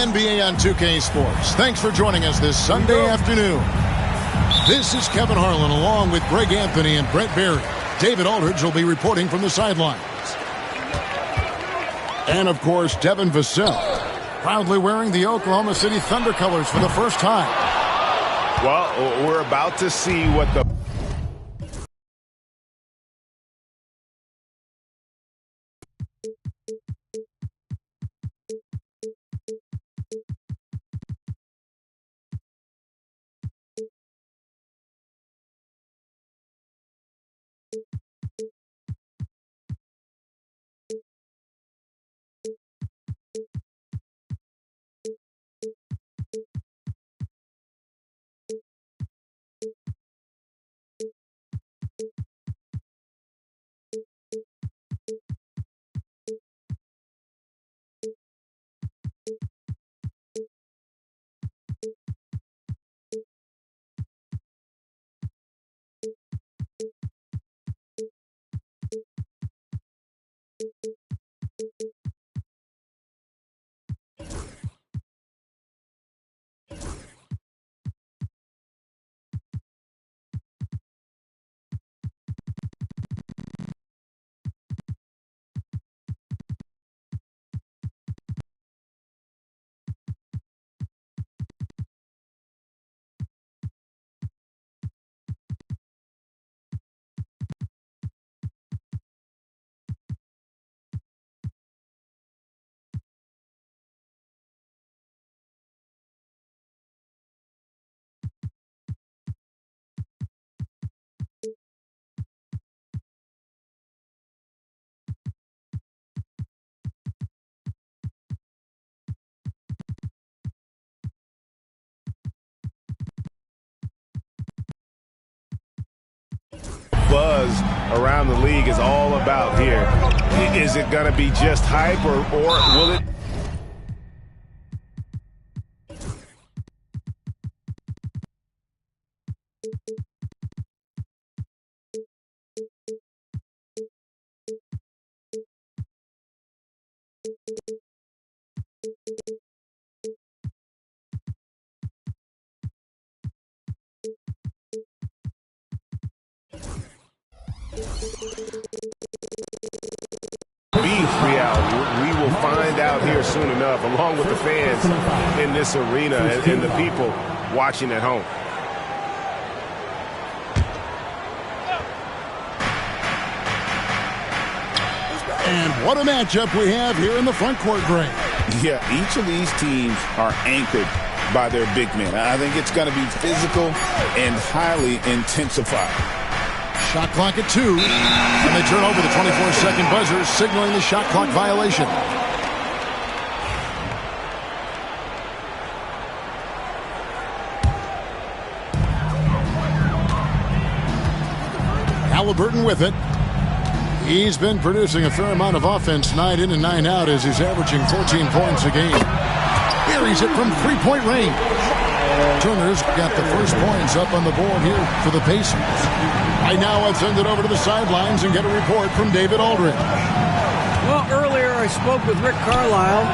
NBA on 2K Sports. Thanks for joining us this Sunday afternoon. This is Kevin Harlan along with Greg Anthony and Brett Berry. David Aldridge will be reporting from the sidelines. And, of course, Devin Vassell, proudly wearing the Oklahoma City Thunder colors for the first time. Well, we're about to see what the buzz around the league is all about here. Is it going to be just hype or will it? We will find out here soon enough, along with the fans in this arena and the people watching at home. And what a matchup we have here in the front court, Greg. Yeah, each of these teams are anchored by their big men. I think it's going to be physical and highly intensified. Shot clock at 2, and they turn over the 24-second buzzer, signaling the shot clock violation. Halliburton with it. He's been producing a fair amount of offense night in and night out as he's averaging 14 points a game. Buries it from three-point range. Turner's got the first points up on the board here for the Pacers. Right now, I'll send it over to the sidelines and get a report from David Aldridge. Well, earlier I spoke with Rick Carlisle,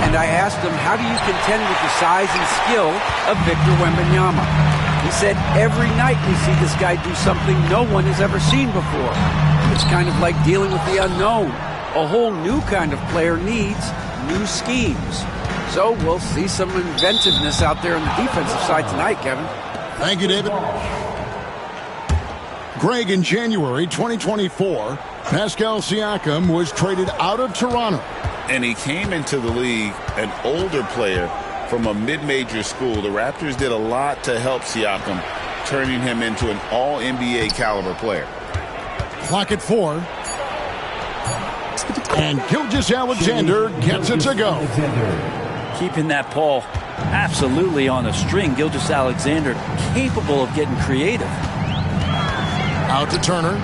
and I asked him, how do you contend with the size and skill of Victor Wembanyama? He said, every night we see this guy do something no one has ever seen before. It's kind of like dealing with the unknown. A whole new kind of player needs new schemes. So we'll see some inventiveness out there on the defensive side tonight, Kevin. Thank you, David. Greg, in January 2024, Pascal Siakam was traded out of Toronto. And he came into the league an older player from a mid-major school. The Raptors did a lot to help Siakam, turning him into an all-NBA caliber player. Clock at 4. And Gilgeous-Alexander gets it to go. Keeping that ball absolutely on a string. Gilgeous-Alexander capable of getting creative. Out to Turner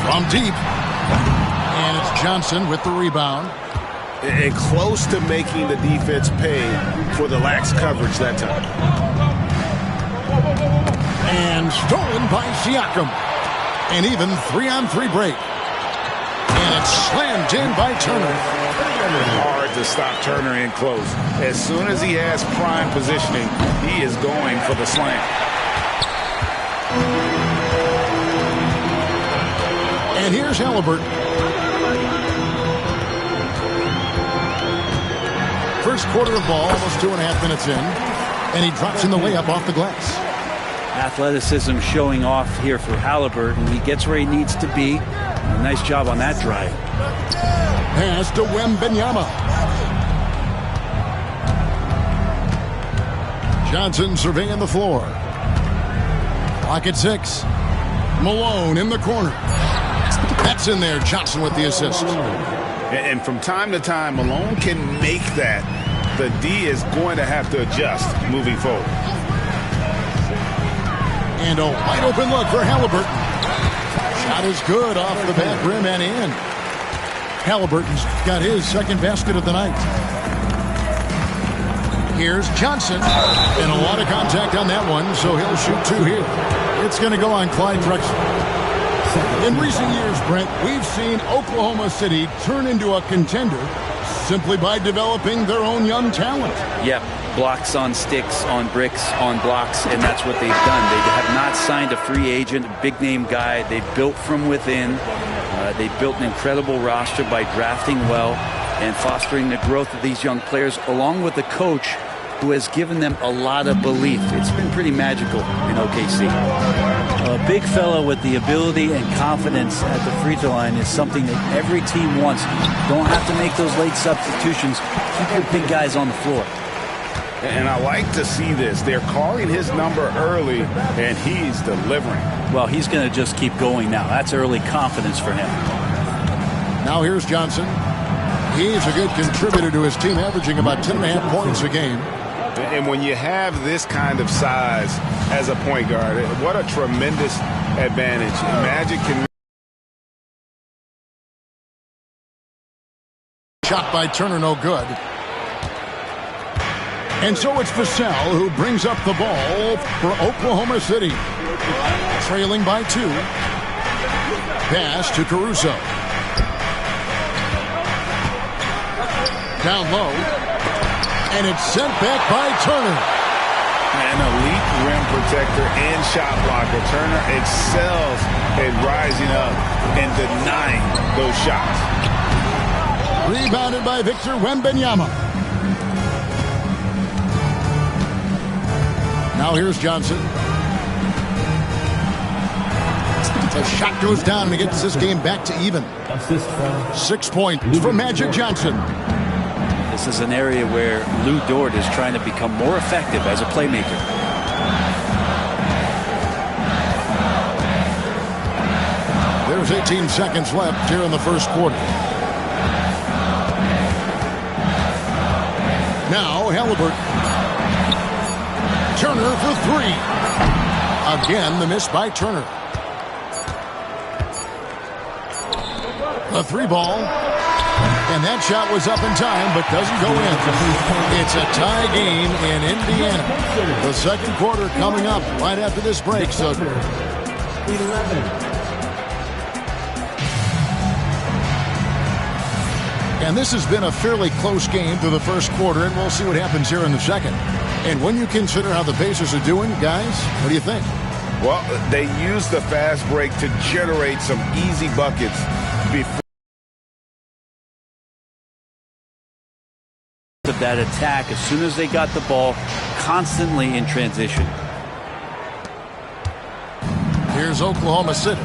from deep. And it's Johnson with the rebound. And close to making the defense pay for the lax coverage that time. And stolen by Siakam. An even 3-on-3 break. And it's Slammed in by Turner. Hard to stop Turner in close. As soon as he has prime positioning, he is going for the slam. And here's Halliburton. First quarter of ball, almost 2.5 minutes in. And he drops in the layup off the glass. Athleticism showing off here for Halliburton. He gets where he needs to be. Nice job on that drive. Pass to Wembanyama. Johnson surveying the floor. Clock at 6. Malone in the corner. That's in there. Johnson with the assist. And from time to time, Malone can make that. The D is going to have to adjust moving forward. And a wide open look for Halliburton. Shot is good off the back rim and in. Halliburton's got his second basket of the night. Here's Johnson. And a lot of contact on that one, so he'll shoot 2 here. It's going to go on Clyde Drexler. In recent years, Brent, we've seen Oklahoma City turn into a contender simply by developing their own young talent. Yep, blocks on sticks, on bricks, on blocks, and that's what they've done. They have not signed a free agent, a big-name guy. They built from within. They built an incredible roster by drafting well and fostering the growth of these young players, along with the coach who has given them a lot of belief. It's been pretty magical in OKC. A big fellow with the ability and confidence at the free throw line is something that every team wants. Don't have to make those late substitutions. Keep your big guys on the floor. And I like to see this. They're calling his number early, and he's delivering. Well, he's going to just keep going now. That's early confidence for him. Now here's Johnson. He's a good contributor to his team, averaging about 10.5 points a game. And when you have this kind of size as a point guard, what a tremendous advantage. Magic can... Shot by Turner, no good. And so it's Vassell who brings up the ball for Oklahoma City. Trailing by 2. Pass to Caruso. Down low. And it's sent back by Turner. An elite rim protector and shot blocker. Turner excels at rising up and denying those shots. Rebounded by Victor Wembanyama. Now here's Johnson. The shot goes down and he gets this game back to even. 6 points for Magic Johnson. This is an area where Lou Dort is trying to become more effective as a playmaker. There's 18 seconds left here in the first quarter. Now Halliburton. Turner for 3. Again, the miss by Turner. The 3 ball. And that shot was up in time, but doesn't go in. It's a tie game in Indiana. The second quarter coming up right after this break. So 11. And this has been a fairly close game through the first quarter, and we'll see what happens here in the second. And when you consider how the Pacers are doing, guys, what do you think? Well, they used the fast break to generate some easy buckets before of that attack as soon as they got the ball, constantly in transition. Here's Oklahoma City.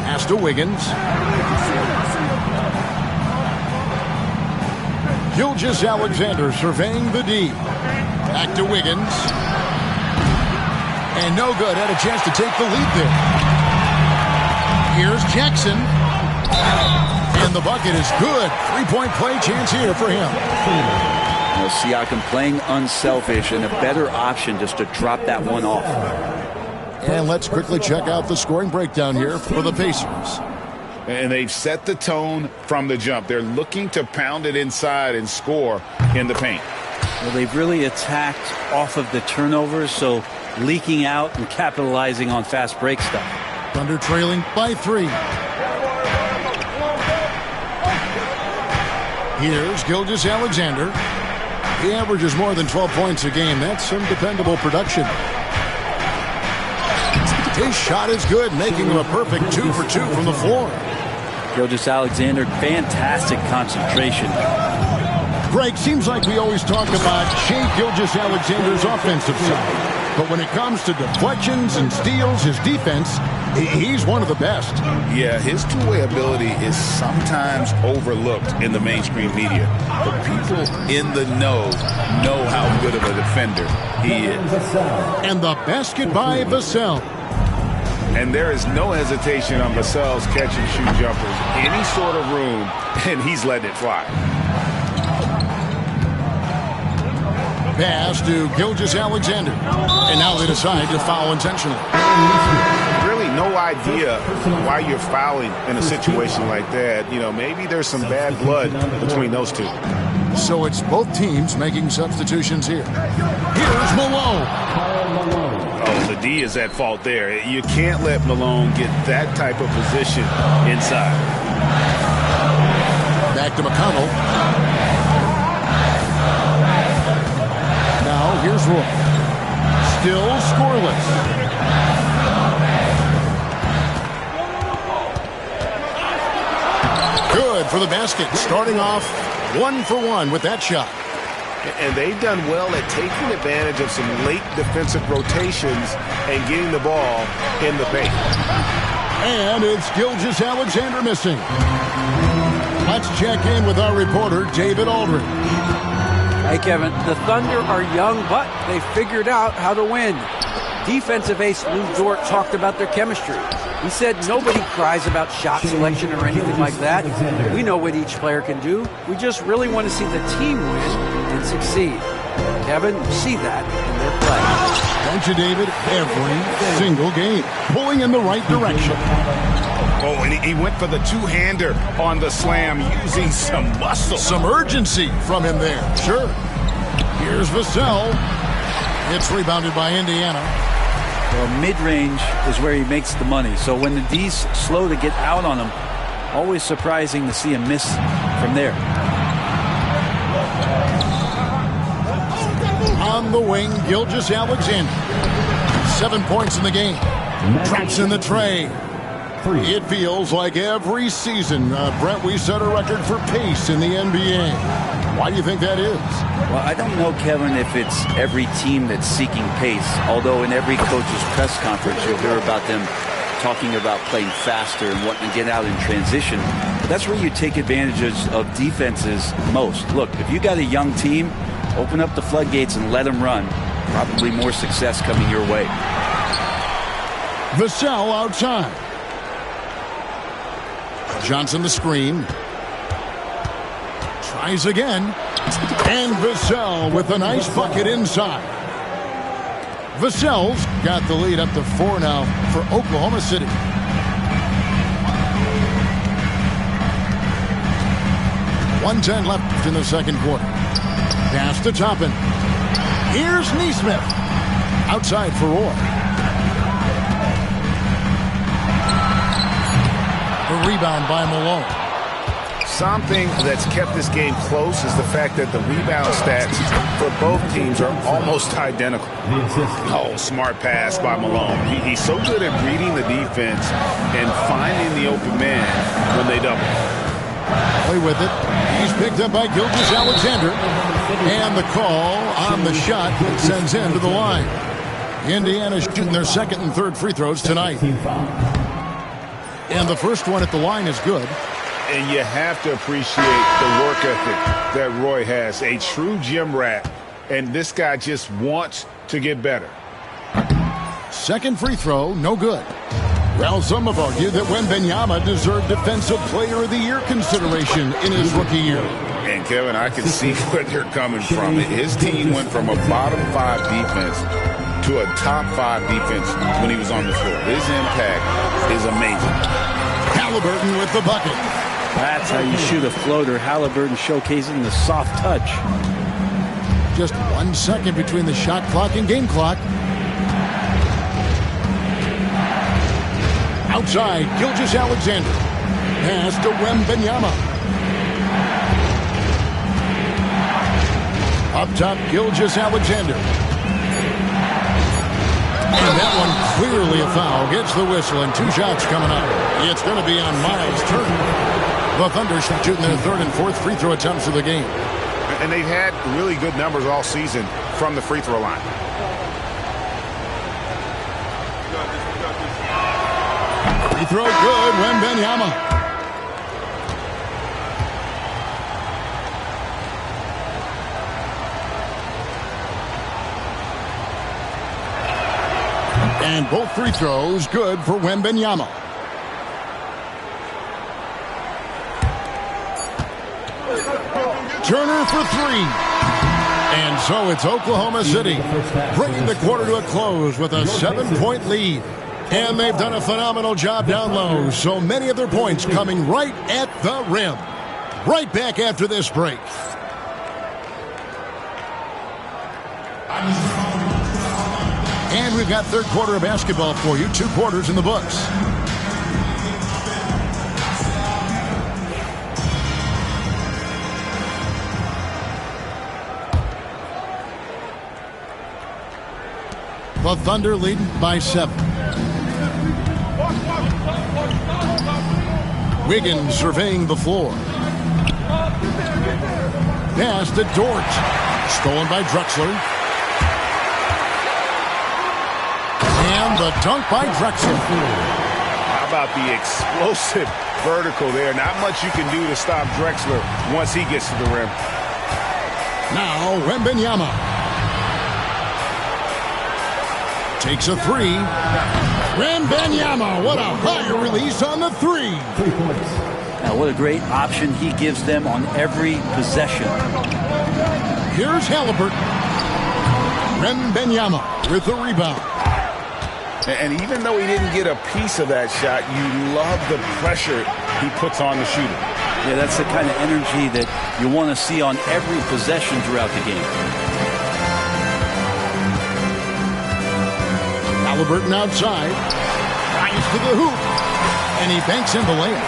Pass to Wiggins. Gilgeous-Alexander surveying the D. Back to Wiggins. And no good. Had a chance to take the lead there. Here's Jackson. And the bucket is good. 3-point play chance here for him. Well, Siakam playing unselfish and a better option just to drop that one off. And let's quickly check out the scoring breakdown here for the Pacers. And they've set the tone from the jump. They're looking to pound it inside and score in the paint. Well, they've really attacked off of the turnovers, so leaking out and capitalizing on fast break stuff. Thunder trailing by 3. Here's Gilgeous-Alexander. He averages more than 12 points a game. That's some dependable production. His shot is good, making him a perfect 2 for 2 from the floor. Gilgeous-Alexander, fantastic concentration. Greg, seems like we always talk about Shai Gilgeous-Alexander's offensive side. But when it comes to deflections and steals, his defense, he's one of the best. Yeah, his two-way ability is sometimes overlooked in the mainstream media. But people in the know how good of a defender he is. And the basket by Vassell. And there is no hesitation on Vassell's catch-and-shoot jumpers. Any sort of room, and he's letting it fly. Pass to Gilgeous-Alexander. And now they decide to foul intentionally. Really no idea why you're fouling in a situation like that. You know, maybe there's some bad blood between those two. So it's both teams making substitutions here. Here's Malone. Oh, the D is at fault there. You can't let Malone get that type of position inside. Back to McConnell. Now here's Roy. Still scoreless. Good for the basket. Starting off 1 for 1 with that shot. And they've done well at taking advantage of some late defensive rotations and getting the ball in the paint. And it's Gilgeous-Alexander missing. Let's check in with our reporter, David Aldridge. Hey, Kevin, the Thunder are young, but they figured out how to win. Defensive ace Lou Dort talked about their chemistry. He said nobody cries about shot selection or anything like that. We know what each player can do. We just really want to see the team win and succeed. Kevin, you see that in their play. Don't you, David? Every single game. Pulling in the right direction. Oh, and he went for the two-hander on the slam using some muscle. Some urgency from him there. Sure. Here's Vassell. It's rebounded by Indiana. Well, mid-range is where he makes the money. So when the D's slow to get out on him, always surprising to see him miss from there. On the wing, Gilgeous-Alexander. 7 points in the game. Drops in the tray. It feels like every season, Brent, we set a record for pace in the NBA. Why do you think that is? Well, I don't know, Kevin, if it's every team that's seeking pace, although in every coach's press conference you'll hear about them talking about playing faster and wanting to get out in transition. But that's where you take advantage of defenses most. Look, if you got a young team, open up the floodgates and let them run. Probably more success coming your way. Vassell outside. Johnson the screen. Tries again. And Vassell with a nice bucket inside. Vassell's got the lead up to 4 now for Oklahoma City. .110 left in the second quarter. Pass to Toppin. Here's Nesmith. Outside for Roy. A rebound by Malone. Something that's kept this game close is the fact that the rebound stats for both teams are almost identical. Oh, smart pass by Malone. He's so good at reading the defense and finding the open man when they double. Play with it. He's picked up by Gilgeous-Alexander. And the call on the shot that sends him to the line. Indiana shooting their second and third free throws tonight. And the first one at the line is good. And you have to appreciate the work ethic that Roy has. A true gym rat. And this guy just wants to get better. Second free throw, no good. Well, some have argued that Wembanyama deserved Defensive Player of the Year consideration in his rookie year. And, Kevin, I can see where they're coming from. His team went from a bottom 5 defense to a top 5 defense when he was on the floor. His impact is amazing. Halliburton with the bucket. That's how you shoot a floater. Halliburton showcasing the soft touch. Just 1 second between the shot clock and game clock. Outside, Gilgeous-Alexander. Pass to Wembanyama. Up top, Gilgeous-Alexander. And that one clearly a foul. Gets the whistle and 2 shots coming up. It's going to be on Miles' turn. The Thunder shooting their 3rd and 4th free throw attempts of the game. And they've had really good numbers all season from the free throw line. Free throw good, Wembanyama. And both free throws good for Wembanyama. Turner for 3. And so it's Oklahoma City bringing the quarter to a close with a 7-point lead. And they've done a phenomenal job down low. So many of their points coming right at the rim. Right back after this break. And we've got 3rd quarter of basketball for you. 2 quarters in the books. The Thunder leading by 7. Wiggins surveying the floor. Pass to Dort. Stolen by Drexler. And the dunk by Drexler. How about the explosive vertical there? Not much you can do to stop Drexler once he gets to the rim. Now Wembanyama. Takes a 3. Wembanyama, what a high release on the 3. Now, what a great option he gives them on every possession. Here's Halliburton. Wembanyama with the rebound. And even though he didn't get a piece of that shot, you love the pressure he puts on the shooter. Yeah, that's the kind of energy that you want to see on every possession throughout the game. Halliburton outside. Rises to the hoop. And he banks in the layup.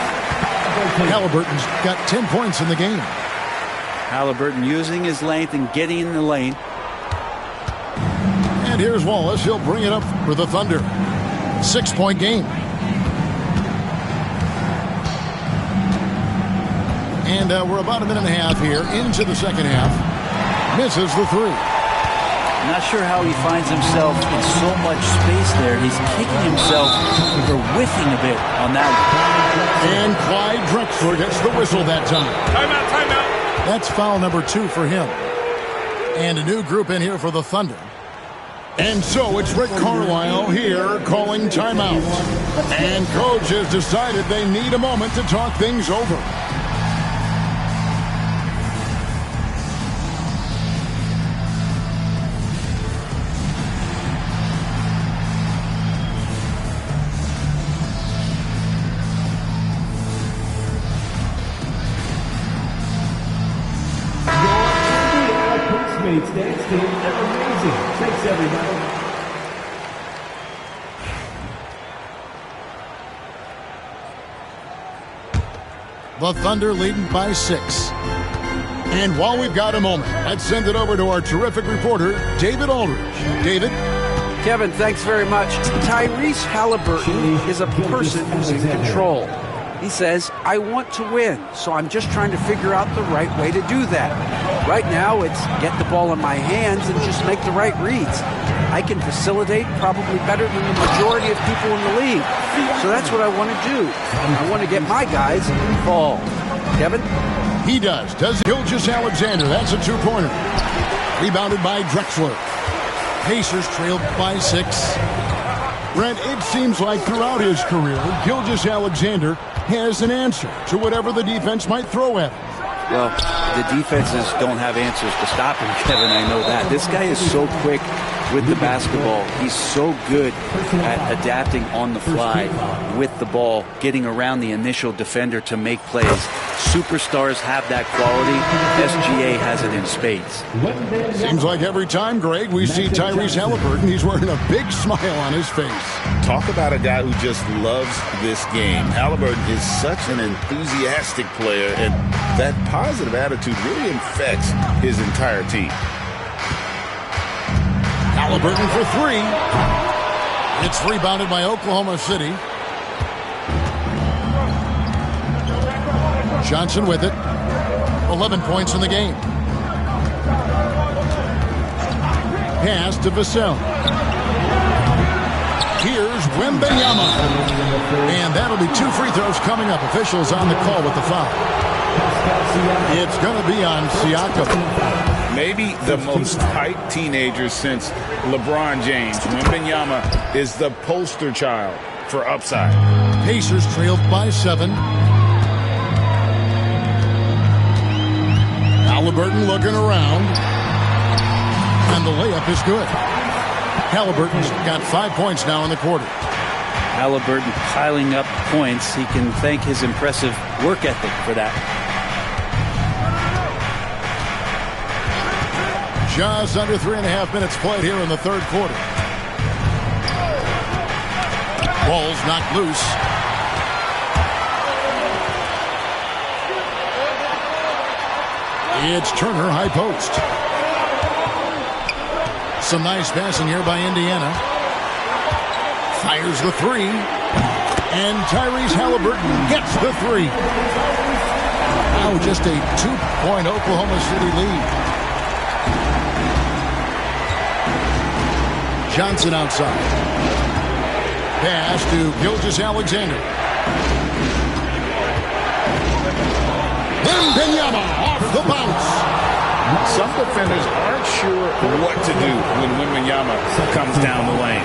Halliburton's got 10 points in the game. Halliburton using his length and getting in the lane. And here's Wallace. He'll bring it up for the Thunder. 6-point game. And we're about a minute and a half here into the second half. Misses the 3. Not sure how he finds himself in so much space there. He's kicking himself or whiffing a bit on that one. And Clyde Drexler gets the whistle that time. Timeout, timeout. That's foul number 2 for him. And a new group in here for the Thunder. And so it's Rick Carlisle here calling timeout. And coach has decided they need a moment to talk things over. Thanks, team. They're amazing. Thanks, everybody. The Thunder leading by 6. And while we've got a moment, let's send it over to our terrific reporter, David Aldridge. David? Kevin, thanks very much. Tyrese Halliburton is a person who's in control. He says, I want to win, so I'm just trying to figure out the right way to do that. Right now, it's get the ball in my hands and just make the right reads. I can facilitate probably better than the majority of people in the league. So that's what I want to do. I want to get my guys involved. Kevin? He does Gilgeous-Alexander. That's a 2-pointer. Rebounded by Drexler. Pacers trailed by 6. Brent, it seems like throughout his career, Gilgeous-Alexander has an answer to whatever the defense might throw at him. Well, the defenses don't have answers to stop him, Kevin. I know that. This guy is so quick. with the basketball. He's so good at adapting on the fly with the ball, getting around the initial defender to make plays. Superstars have that quality. SGA has it in spades. Seems like every time, Greg, we see Tyrese Halliburton, he's wearing a big smile on his face. Talk about a guy who just loves this game. Halliburton is such an enthusiastic player, and that positive attitude really infects his entire team. Halliburton for three. It's rebounded by Oklahoma City. Johnson with it. 11 points in the game. Pass to Vassell. Here's Wembanyama. And that'll be 2 free throws coming up. Officials on the call with the foul. It's going to be on Siakam. Maybe the most hyped teenager since LeBron James. Wembanyama is the poster child for upside. Pacers trailed by 7. Halliburton looking around. And the layup is good. Halliburton's got 5 points now in the quarter. Halliburton piling up points. He can thank his impressive work ethic for that. Just under 3.5 minutes played here in the third quarter. Ball's knocked loose. It's Turner, high post. Some nice passing here by Indiana. Fires the three. And Tyrese Halliburton gets the three. Now just a 2-point Oklahoma City lead. Johnson outside. Pass to Gilgeous-Alexander. Wembanyama off the bounce. Some defenders aren't sure what to do when Wembanyama comes down the lane.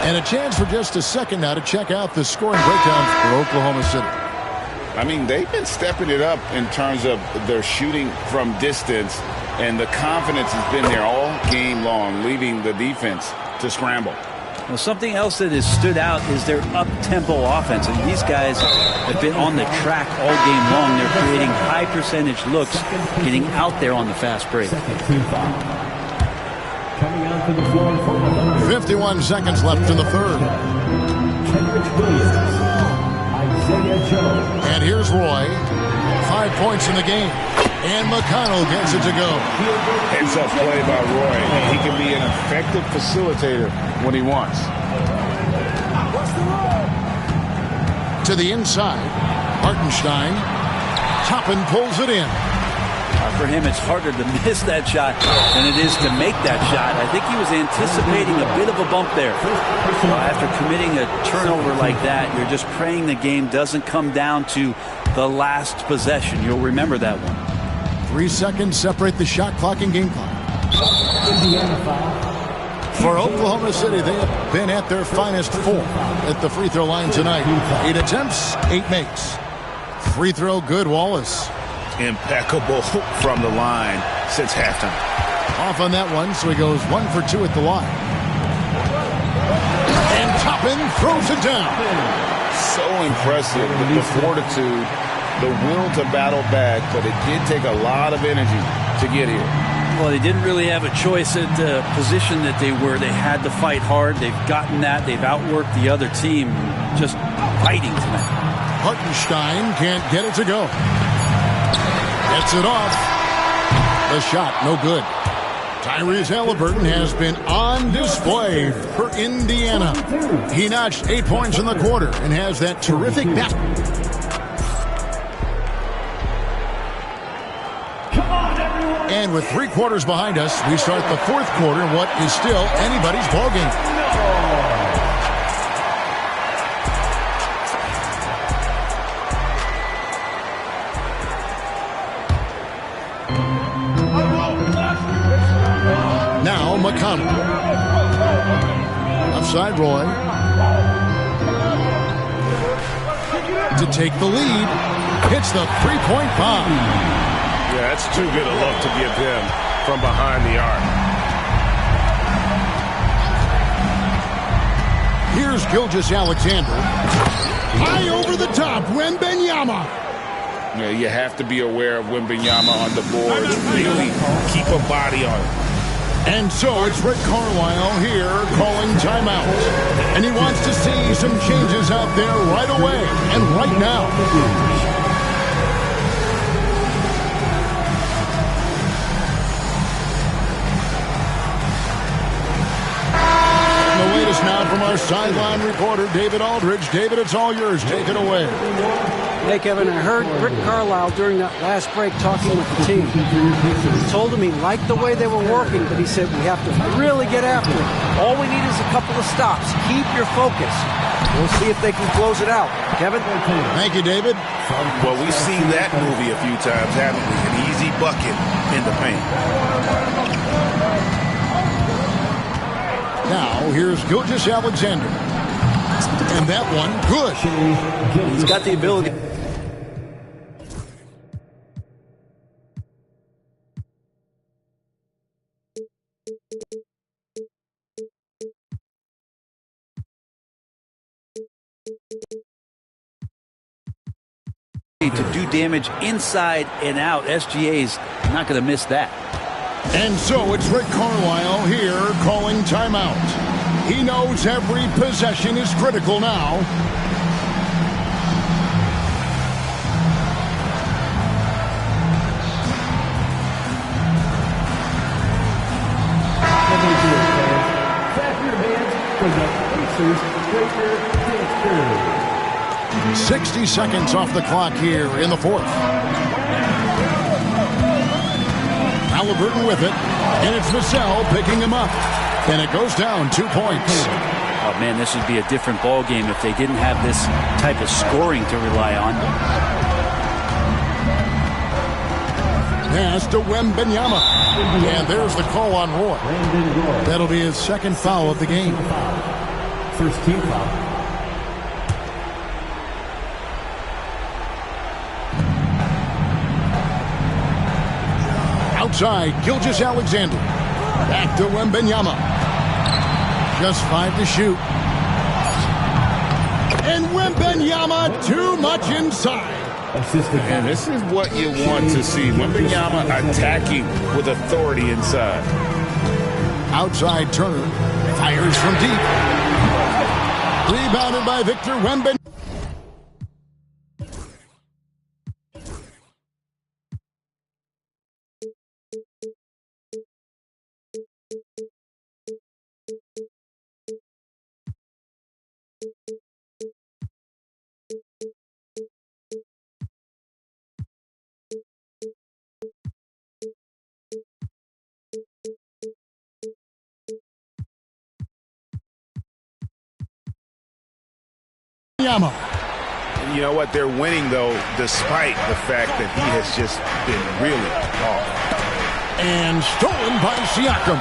And a chance for just a second now to check out the scoring breakdown for Oklahoma City. I mean, they've been stepping it up in terms of their shooting from distance, and the confidence has been there all game long, leaving the defense to scramble. Well, something else that has stood out is their up-tempo offense. And these guys have been on the track all game long. They're creating high-percentage looks, getting out there on the fast break. 51 seconds left in the third. And here's Roy. 5 points in the game. And McConnell gets it to go. Heads-up play by Roy. He can be an effective facilitator when he wants. To the inside. Hartenstein. Toppin pulls it in. For him, it's harder to miss that shot than it is to make that shot. I think he was anticipating a bit of a bump there. After committing a turnover like that, you're just praying the game doesn't come down to the last possession. You'll remember that one. 3 seconds separate the shot clock and game clock. For Oklahoma City, they have been at their finest 4 at the free throw line tonight. 8 attempts, 8 makes. Free throw good, Wallace. Impeccable from the line since halftime. Off on that one, so he goes 1 for 2 at the line. And Toppin throws it down. So impressive, the fortitude, the will to battle back, but it did take a lot of energy to get here. Well, they didn't really have a choice at the position that they were. They had to fight hard. They've gotten that. They've outworked the other team. Just fighting tonight. Hartenstein can't get it to go. Gets it off. The shot, no good. Tyrese Halliburton has been on display for Indiana. He notched 8 points in the quarter and has that terrific back. And with 3 quarters behind us, we start the fourth quarter in what is still anybody's ballgame. Now McConnell. Offside Roy. To take the lead. Hits the 3-point bomb. Yeah, that's too good a look to give him from behind the arc. Here's Gilgeous Alexander. High over the top, Wembanyama. Yeah, you have to be aware of Wembanyama on the boards. Really keep a body on it. And so it's Rick Carlisle here calling timeout. And he wants to see some changes out there right away and right now. The latest now from our sideline reporter, David Aldridge. David, it's all yours. Take it away. Hey, Kevin, I heard Rick Carlisle during that last break talking with the team. He told him he liked the way they were working, but he said we have to really get after it. All we need is a couple of stops. Keep your focus. We'll see if they can close it out. Kevin? Thank you, David. Well, we've seen that movie a few times, haven't we? An easy bucket in the paint. Now, here's Gilgeous Alexander. And that one, good. He's got the ability. To do damage inside and out. SGA's not going to miss that. And so it's Rick Carlisle here calling timeout. He knows every possession is critical now. Clap your hands for the Pacers Breaker Dancer. 60 seconds off the clock here in the fourth. Halliburton with it, and it's Vassell picking him up. And it goes down 2 points. Oh, man, this would be a different ball game if they didn't have this type of scoring to rely on. Pass to Wembanyama. And there's the call on Roy. That'll be his second foul of the game. First team foul. Outside, Gilgeous Alexander. Back to Wembanyama. Just 5 to shoot. And Wembanyama too much inside. And this is what you want to see. Wembanyama attacking with authority inside. Outside Turner. Fires from deep. Rebounded by Victor Wembanyama. You know what? They're winning, though, despite the fact that he has just been really off. And stolen by Siakam.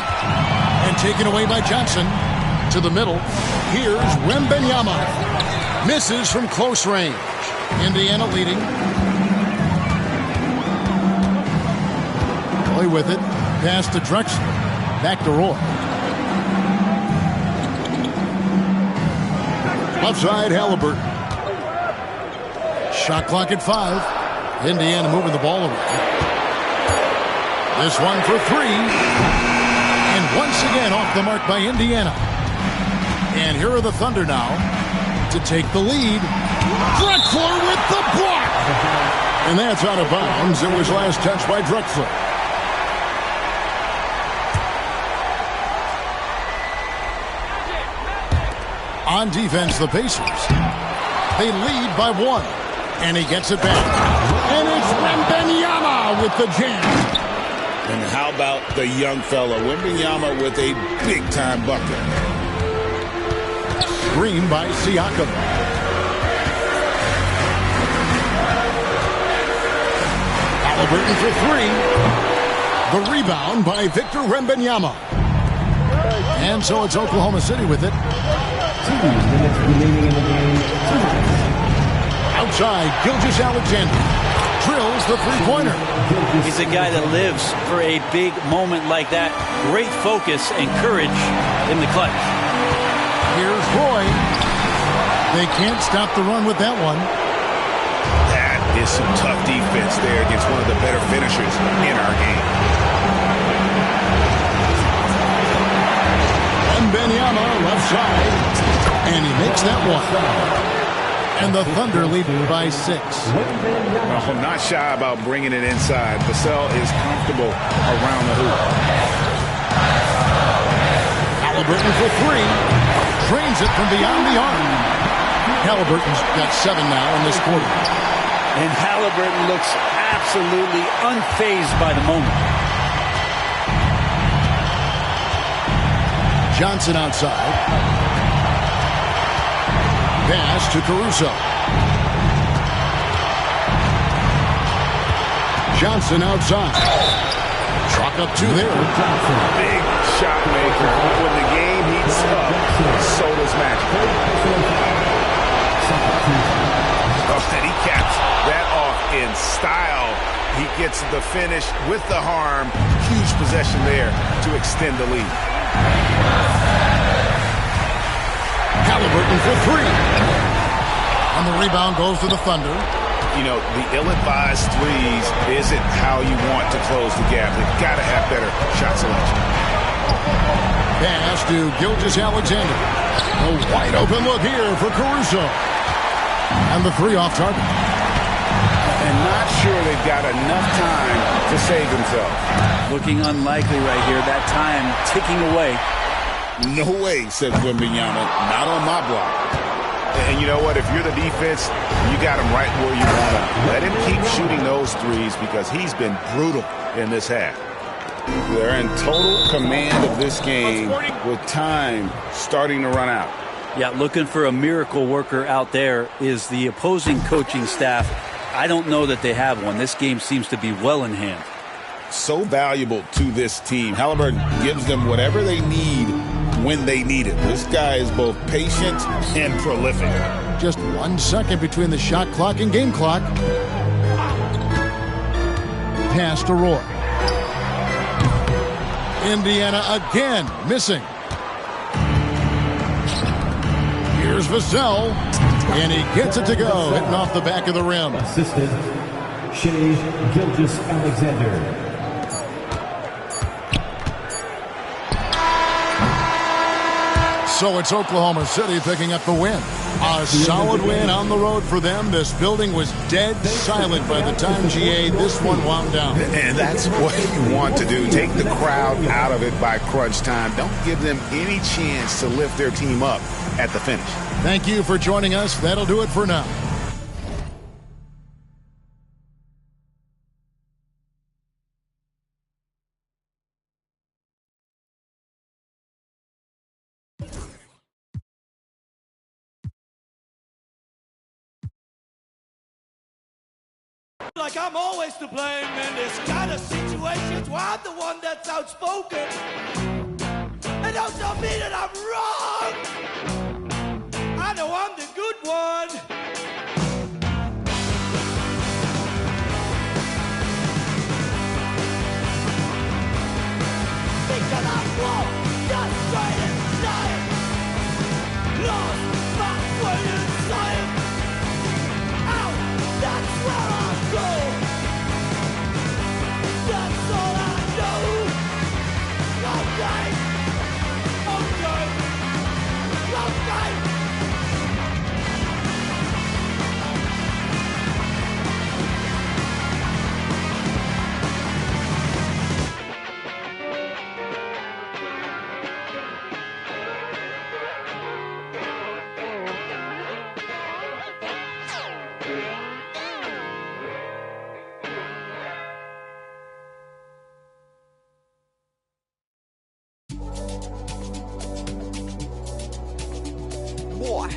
And taken away by Johnson. To the middle. Here's Wembanyama. Misses from close range. Indiana leading. Roy with it. Pass to Drexler. Back to Roy. Left side, Halliburton. Shot clock at 5. Indiana moving the ball away. This one for 3. And once again off the mark by Indiana. And here are the Thunder now to take the lead. Drexler with the block. And that's out of bounds. It was last touched by Drexler. On defense, the Pacers. They lead by 1. And he gets it back. And it's Wembanyama with the jam. And how about the young fella, Wembanyama, with a big-time bucket. Screen by Siakam. Halliburton for 3. The rebound by Victor Wembanyama. And so it's Oklahoma City with it. 2 minutes remaining in the game. Outside, Gilgeous Alexander drills the three-pointer. He's a guy that lives for a big moment like that. Great focus and courage in the clutch. Here's Roy. They can't stop the run with that one. That is some tough defense there against one of the better finishers in our game. Wembanyama left side. And he makes that one. And the Thunder lead by 6. Well, not shy about bringing it inside. Vassell is comfortable around the hoop. Halliburton for 3. Trains it from beyond the arc. Halliburton's got 7 now in this quarter. And Halliburton looks absolutely unfazed by the moment. Johnson outside. Pass to Caruso. Johnson outside. Chalk up 2 there. Big shot maker. When the game heats up, so does magic. And he caps that off in style. He gets the finish with the harm. Huge possession there to extend the lead. Halliburton for 3. And the rebound goes to the Thunder. You know, the ill-advised threes isn't how you want to close the gap. They've got to have better shot selection. Pass to Gilgeous-Alexander. A wide open look here for Caruso. And the 3 off target. And not sure they've got enough time to save themselves. Looking unlikely right here. That time ticking away. No way, said Wembanyama. Not on my block. And you know what? If you're the defense, you got him right where you want him. Let him keep shooting those threes because he's been brutal in this half. They're in total command of this game with time starting to run out. Yeah, looking for a miracle worker out there is the opposing coaching staff. I don't know that they have one. This game seems to be well in hand. So valuable to this team. Halliburton gives them whatever they need when they need it. This guy is both patient and prolific. Just 1 second between the shot clock and game clock. Pass to Roy. Indiana again missing. Here's Vassell. And he gets it to go, hitting off the back of the rim. Assistant, Shea Gilgeous-Alexander. So it's Oklahoma City picking up the win. A solid win on the road for them. This building was dead silent by the time, GA, this one wound down. And that's what you want to do. Take the crowd out of it by crunch time. Don't give them any chance to lift their team up at the finish. Thank you for joining us. That'll do it for now. Like I'm always to blame in this kind of situations where I'm the one that's outspoken. And don't tell me that I'm wrong. I know I'm the good one. Because I won't just straight inside. Lost my way inside. Out, that's where I go. That's all I know. Okay. Okay. Okay. Boy.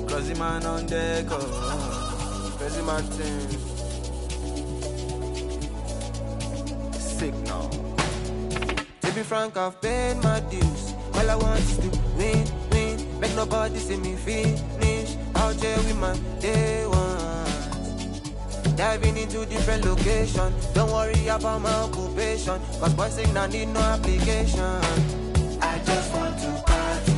Crazy man on deck, crazy man thing. Signal. To be frank, I've paid my dues. All I want is to win, win. Make nobody see me finish. Out here with my day ones. Diving into different locations. Don't worry about my occupation. Cause boys saying I need no application. I just want to party.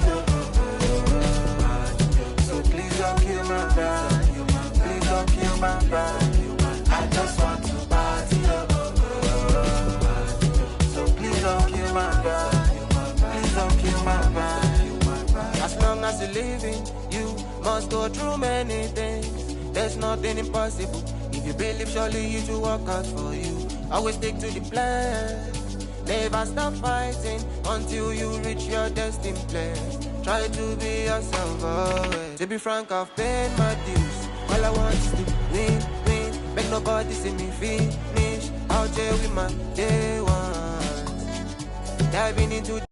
my vibe. As long as you're living, you must go through many things. There's nothing impossible. If you believe, surely you to work out for you. Always stick to the plan. Never stop fighting until you reach your destined place. Try to be yourself always. To be frank, I've paid my dues. All I want is to win, win. Make nobody see me finish. Out there with my day one. Diving into